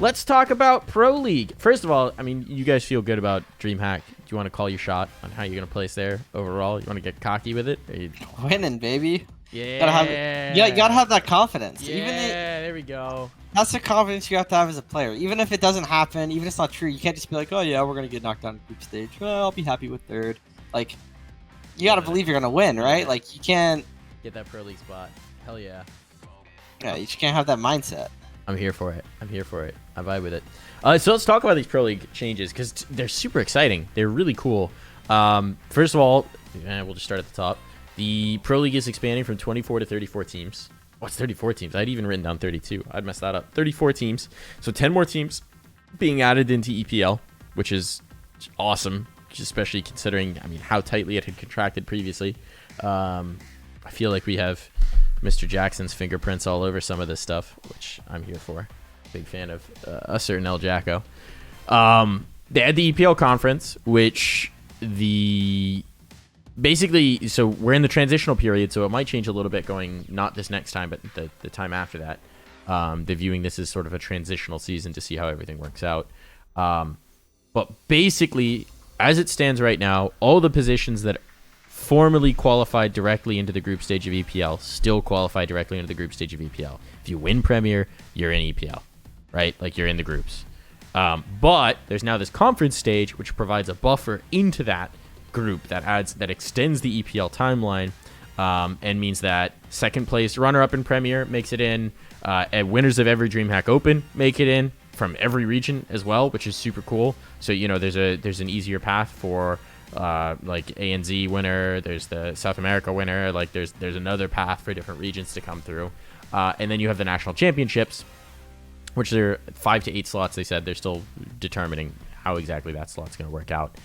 let's talk about Pro League. First of all, I mean, you guys feel good about DreamHack. Do you want to call your shot on how you're going to place there overall? You want to get cocky with it? Winning, baby. Yeah. You gotta have that confidence. Yeah, there we go. That's the confidence you have to have as a player. Even if it doesn't happen, even if it's not true, you can't just be like, oh yeah, we're gonna get knocked down in group stage. Well, I'll be happy with third. Like, you gotta believe you're gonna win, right? Like, you can't get that Pro League spot. Hell yeah. Yeah, you just can't have that mindset. I'm here for it. I vibe with it. So let's talk about these Pro League changes because they're super exciting. They're really cool. First of all, we'll just start at the top. The Pro League is expanding from 24 to 34 teams. What's 34 teams? I'd even written down 32. I'd mess that up. 34 teams. So 10 more teams being added into EPL, which is awesome, especially considering, I mean, how tightly it had contracted previously. I feel like we have Mr. Jackson's fingerprints all over some of this stuff, which I'm here for. Big fan of a certain El Jacko. They had the EPL conference, which basically, so we're in the transitional period, so it might change a little bit going not this next time, but the time after that. They're viewing this as sort of a transitional season to see how everything works out. But basically, as it stands right now, all the positions that formerly qualified directly into the group stage of EPL still qualify directly into the group stage of EPL. If you win Premier, you're in EPL, right? Like, you're in the groups. But there's now this conference stage, which provides a buffer into that group that extends the EPL timeline, and means that second place runner-up in Premier makes it in, and winners of every DreamHack Open make it in from every region as well, which is super cool. So, you know, there's an easier path for like ANZ winner, there's the South America winner, like there's another path for different regions to come through, and then you have the national championships, which are 5 to 8 slots. They said they're still determining how exactly that slot's going to work out.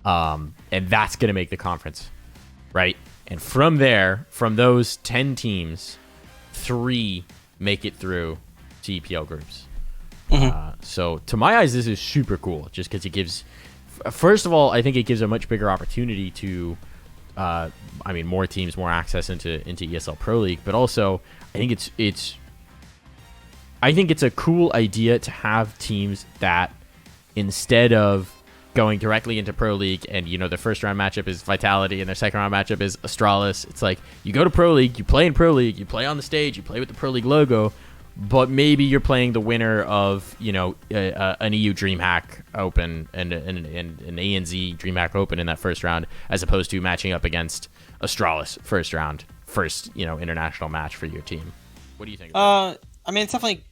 And that's going to make the conference, right? And from there, from those 10 teams, 3 make it through to EPL groups. So to my eyes, this is super cool, just because it gives, first of all, I think it gives a much bigger opportunity to, more teams, more access into ESL Pro League, but also I think it's a cool idea to have teams that, instead of going directly into Pro League and, you know, their first round matchup is Vitality and their second round matchup is Astralis, it's like you go to Pro League, you play in Pro League, you play on the stage, you play with the Pro League logo, but maybe you're playing the winner of, you know, an EU DreamHack Open and an ANZ DreamHack Open in that first round, as opposed to matching up against Astralis first, you know, international match for your team. What do you think about that? I mean, it's definitely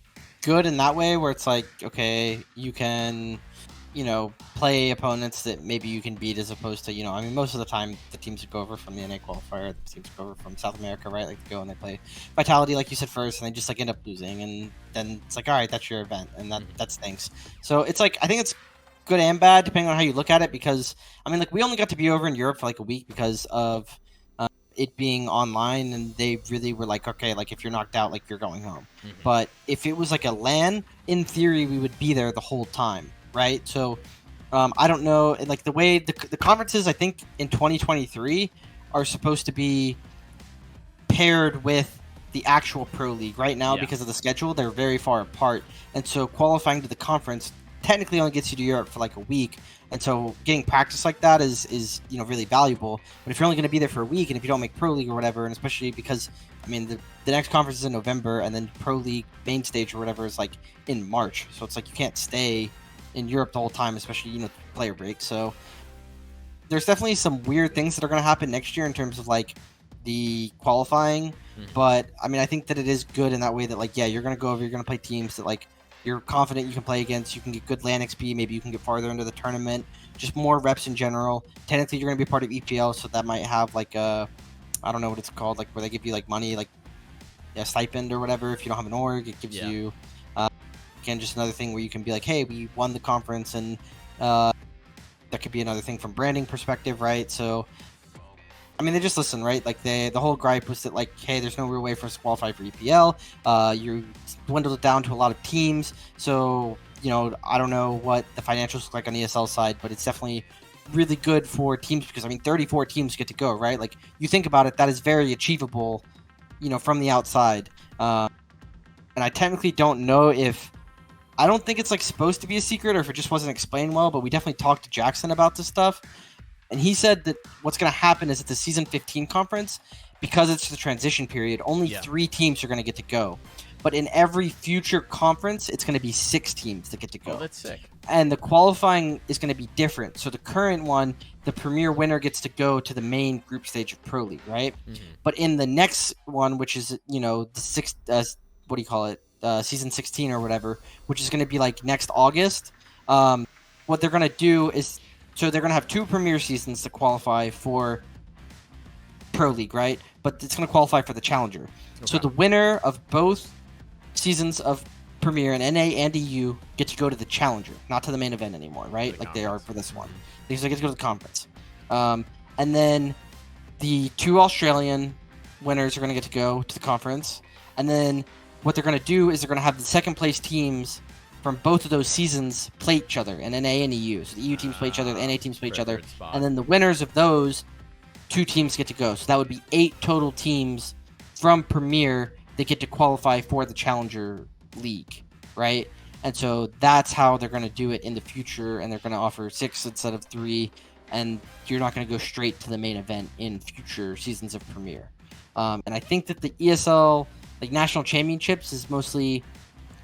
good in that way, where it's like, okay, you can, you know, play opponents that maybe you can beat, as opposed to, you know, I mean, most of the time the teams that go over from the NA qualifier, the teams go over from South America, right? Like, they go and they play Vitality, like you said, first, and they just like end up losing, and then it's like, all right, that's your event, and that stinks. So it's like, I think it's good and bad depending on how you look at it, because I mean, like, we only got to be over in Europe for like a week because of it being online, and they really were like, okay, like, if you're knocked out, like, you're going home. But if it was like a LAN, in theory, we would be there the whole time, right? So I don't know, like, the way the conferences, I think, in 2023 are supposed to be paired with the actual Pro League. Right now, because of the schedule, they're very far apart, and so qualifying to the conference technically only gets you to Europe for like a week, and so getting practice like that is you know, really valuable. But if you're only going to be there for a week, and if you don't make Pro League or whatever, and especially because, I mean, the next conference is in November, and then Pro League main stage or whatever is like in March, so it's like you can't stay in Europe the whole time, especially, you know, player break. So there's definitely some weird things that are going to happen next year in terms of like the qualifying. But I mean, I think that it is good in that way that, like, yeah, you're going to go over, you're going to play teams that, like, you're confident you can play against, you can get good LAN XP, maybe you can get farther into the tournament, just more reps in general. Technically, you're going to be part of EPL, so that might have like a, I don't know what it's called, like, where they give you like money, like a stipend or whatever. If you don't have an org, it gives you, again, just another thing where you can be like, hey, we won the conference, and that could be another thing from branding perspective, right? So I mean, they just listen, right? Like, the whole gripe was that, like, hey, there's no real way for us to qualify for EPL. You dwindled it down to a lot of teams. So, you know, I don't know what the financials look like on the ESL side, but it's definitely really good for teams because, I mean, 34 teams get to go, right? Like, you think about it, that is very achievable, you know, from the outside. And I technically don't know if I don't think it's like supposed to be a secret, or if it just wasn't explained well, but we definitely talked to Jackson about this stuff. And he said that what's going to happen is at the season 15 conference, because it's the transition period, only 3 teams are going to get to go. But in every future conference, it's going to be 6 teams that get to go. Oh, that's sick. And the qualifying is going to be different. So the current one, the premier winner gets to go to the main group stage of Pro League, right? Mm-hmm. But in the next one, which is, the sixth, what do you call it? Season 16 or whatever, which is going to be like next August. What they're going to do is, so they're going to have 2 premier seasons to qualify for Pro League, right? But it's going to qualify for the Challenger. Okay. So the winner of both seasons of Premier and NA and EU get to go to the Challenger, not to the main event anymore, right? Like they are for this one. They get to go to the conference. And then the 2 Australian winners are going to get to go to the conference. And then what they're going to do is they're going to have the second place teams from both of those seasons play each other in NA and EU. So the EU teams play each other, the NA teams play each other. And then the winners of those 2 teams get to go. So that would be 8 total teams from Premier that get to qualify for the Challenger League, right? And so that's how they're going to do it in the future, and they're going to offer 6 instead of 3, and you're not going to go straight to the main event in future seasons of Premier. And I think that the ESL like national championships is mostly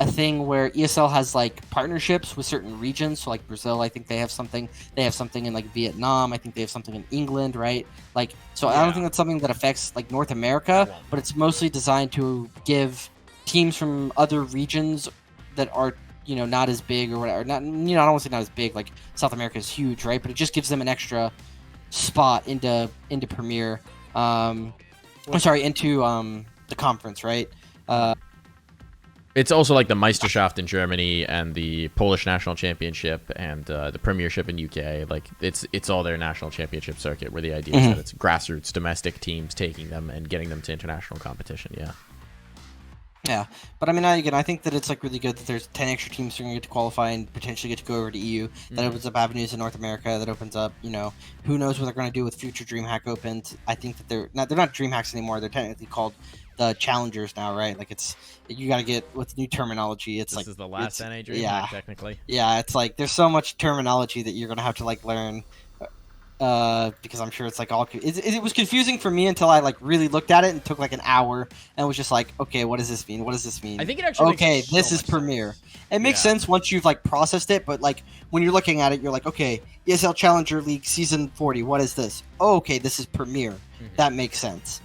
a thing where ESL has like partnerships with certain regions. So like Brazil, I think they have something. They have something in like Vietnam. I think they have something in England, right? Like, so I don't think that's something that affects like North America, but it's mostly designed to give teams from other regions that are, not as big or whatever. Not, I don't want to say not as big. Like South America is huge, right? But it just gives them an extra spot into Premier. Into the conference, right? It's also like the Meisterschaft in Germany and the Polish National Championship and the Premiership in UK. Like it's all their national championship circuit, where the idea is that it's grassroots domestic teams taking them and getting them to international competition. Yeah, but I mean, again, I think that it's like really good that there's 10 extra teams who are going to get to qualify and potentially get to go over to EU. That opens up avenues in North America. That opens up, who knows what they're going to do with future DreamHack Opens. I think that they're not DreamHacks anymore. They're technically called the Challengers now, right? Like you got to get with new terminology. This is the last NA DreamHack, technically. Yeah, it's like there's so much terminology that you're going to have to like learn. Because I'm sure it's like all it was confusing for me until I like really looked at it and took like an hour and was just like, okay, what does this mean? What does this mean? I think it actually this is Premier. It makes sense once you've like processed it, but like when you're looking at it, you're like, okay, ESL Challenger League Season 40. What is this? Oh, okay, this is Premier. That makes sense.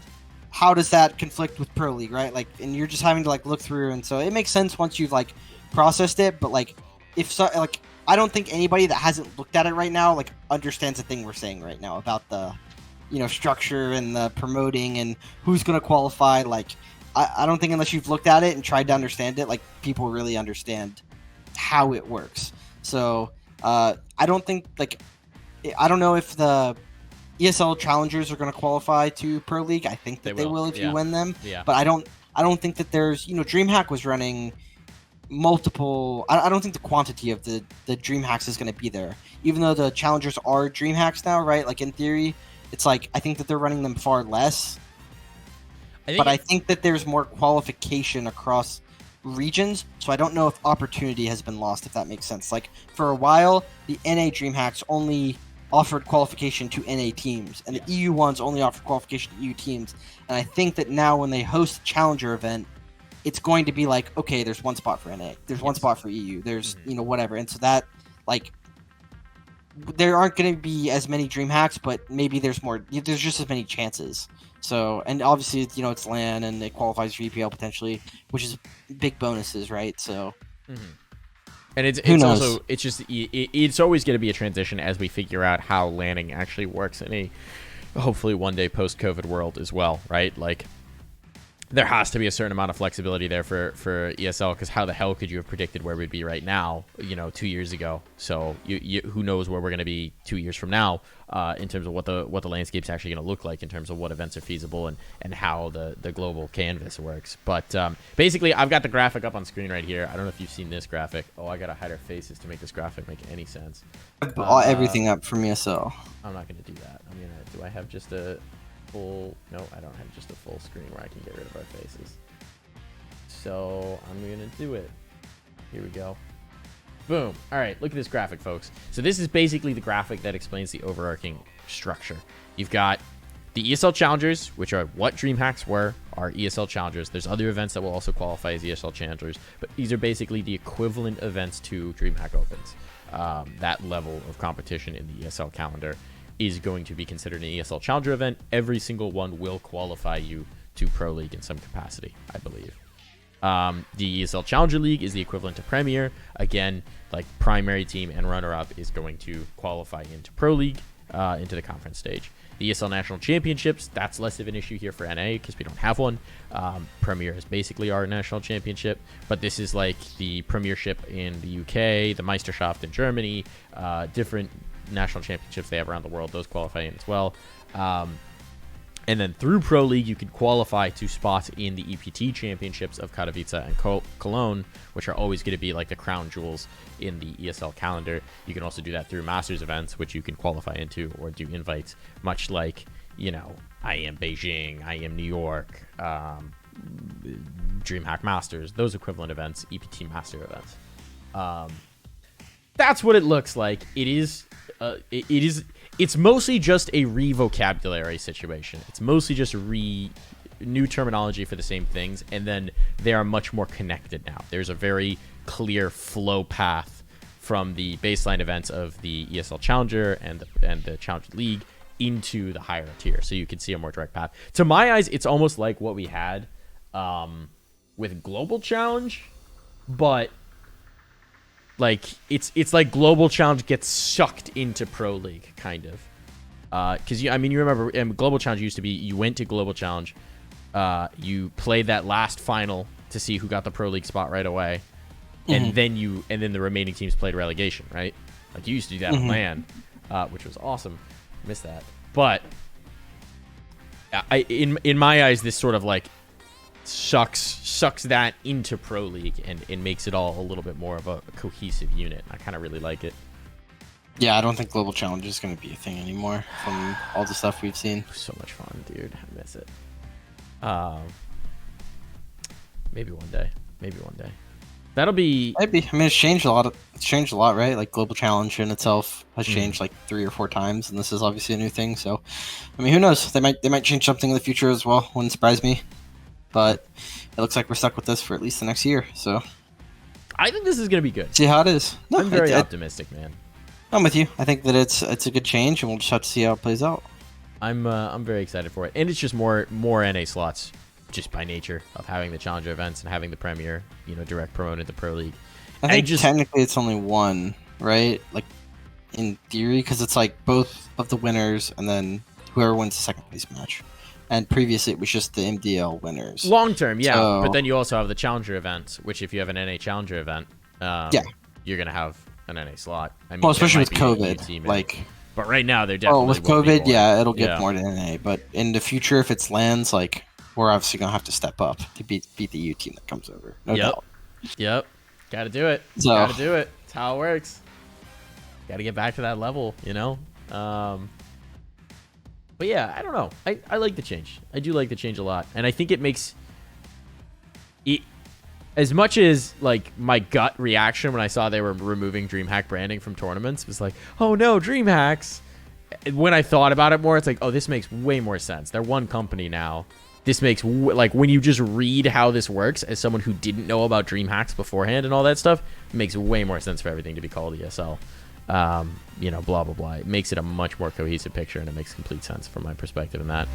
How does that conflict with Pro League, right? Like, and you're just having to like look through, and so it makes sense once you've like processed it. But like, if so, like. I don't think anybody that hasn't looked at it right now like understands the thing we're saying right now about the, structure and the promoting and who's going to qualify. Like, I don't think unless you've looked at it and tried to understand it, like people really understand how it works. So I don't think I don't know if the ESL challengers are going to qualify to Pro League. I think that they will if you win them. Yeah. But I don't think that there's DreamHack was running multiple. I don't think the quantity of the DreamHacks is going to be there, even though the challengers are DreamHacks now, right? Like in theory, it's like I think that they're running them far less. I think that there's more qualification across regions, so I don't know if opportunity has been lost, if that makes sense. Like for a while, the NA DreamHacks only offered qualification to NA teams, and the EU ones only offered qualification to EU teams. And I think that now when they host a challenger event, it's going to be like, okay, there's one spot for NA, there's one spot for EU, there's whatever, and so that like there aren't going to be as many DreamHacks, but maybe there's just as many chances. So, and obviously it's LAN and it qualifies for EPL potentially, which is big bonuses, right? So, and it's also it's always going to be a transition as we figure out how LANing actually works in a hopefully one day post-COVID world as well, right? Like, there has to be a certain amount of flexibility there for ESL, because how the hell could you have predicted where we'd be right now, 2 years ago? So who knows where we're going to be 2 years from now in terms of what the landscape's actually going to look like in terms of what events are feasible and how the global canvas works. But basically, I've got the graphic up on screen right here. I don't know if you've seen this graphic. Oh, I got to hide our faces to make this graphic make any sense. Everything up from ESL. I'm not going to do that. Do I have just a full? No, I don't have just a full screen where I can get rid of our faces. So I'm gonna do it. Here we go. Boom. All right, look at this graphic, folks. So this is basically the graphic that explains the overarching structure. You've got the ESL Challengers, which are what DreamHacks were, are ESL Challengers. There's other events that will also qualify as ESL Challengers, but these are basically the equivalent events to DreamHack Opens. That level of competition in the ESL calendar is going to be considered an ESL Challenger event. Every single one will qualify you to Pro League in some capacity, I believe. The ESL Challenger League is the equivalent to Premier. Again, like primary team and runner-up is going to qualify into Pro League, into the conference stage. The ESL National Championships, that's less of an issue here for NA because we don't have one. Premier is basically our national championship, but this is like the Premiership in the UK, the Meisterschaft in Germany, different national championships they have around the world. Those qualify in as well. And then through Pro League, you can qualify to spots in the EPT championships of Katowice and Cologne, which are always going to be like the crown jewels in the ESL calendar. You can also do that through Masters events, which you can qualify into or do invites, much like, you know, I am Beijing, I am New York, DreamHack Masters, those equivalent events, EPT Master events. That's what it looks like. It's mostly just a re-vocabulary situation. It's mostly just new terminology for the same things, and then they are much more connected now. There's a very clear flow path from the baseline events of the ESL Challenger and the Challenger League into the higher tier, so you can see a more direct path. To my eyes, it's almost like what we had with Global Challenge, but like it's like Global Challenge gets sucked into Pro League, kind of. Because you remember Global Challenge used to be you went to Global Challenge, you played that last final to see who got the Pro League spot right away, and then the remaining teams played relegation, right? Like you used to do that on LAN, which was awesome. Missed that, but in my eyes, this sort of like sucks that into Pro League and makes it all a little bit more of a cohesive unit. I kind of really like it. Yeah, I don't think Global Challenge is going to be a thing anymore from all the stuff we've seen. So much fun, dude. I miss it. Maybe one day. That'll be... Maybe. I mean, it's changed a lot, right? Like, Global Challenge in itself has changed like 3 or 4 times, and this is obviously a new thing. So, I mean, who knows? They might change something in the future as well. Wouldn't surprise me. But it looks like we're stuck with this for at least the next year. So, I think this is going to be good. See how it is. No, I'm very optimistic, man. I'm with you. I think that it's a good change, and we'll just have to see how it plays out. I'm very excited for it, and it's just more NA slots, just by nature of having the Challenger events and having the Premier, direct promoted the Pro League. I think technically it's only one, right? Like in theory, because it's like both of the winners and then whoever wins the second place match. And previously it was just the MDL winners. Long term, yeah. So, but then you also have the Challenger events, which if you have an NA Challenger event, you're gonna have an NA slot. I mean, especially with COVID, but right now they're definitely with COVID, it'll get more to NA. But in the future, if it's lands, like we're obviously gonna have to step up to beat the U team that comes over. No doubt. Yep. Got to do it. Got to do it. That's how it works. Got to get back to that level, But yeah, I don't know. I like the change. I do like the change a lot, and I think it makes it. As much as like my gut reaction when I saw they were removing DreamHack branding from tournaments was like, oh no, DreamHacks. When I thought about it more, it's like, oh, this makes way more sense. They're one company now. This makes like when you just read how this works as someone who didn't know about DreamHacks beforehand and all that stuff, it makes way more sense for everything to be called ESL. Blah blah blah. It makes it a much more cohesive picture, and it makes complete sense from my perspective in that.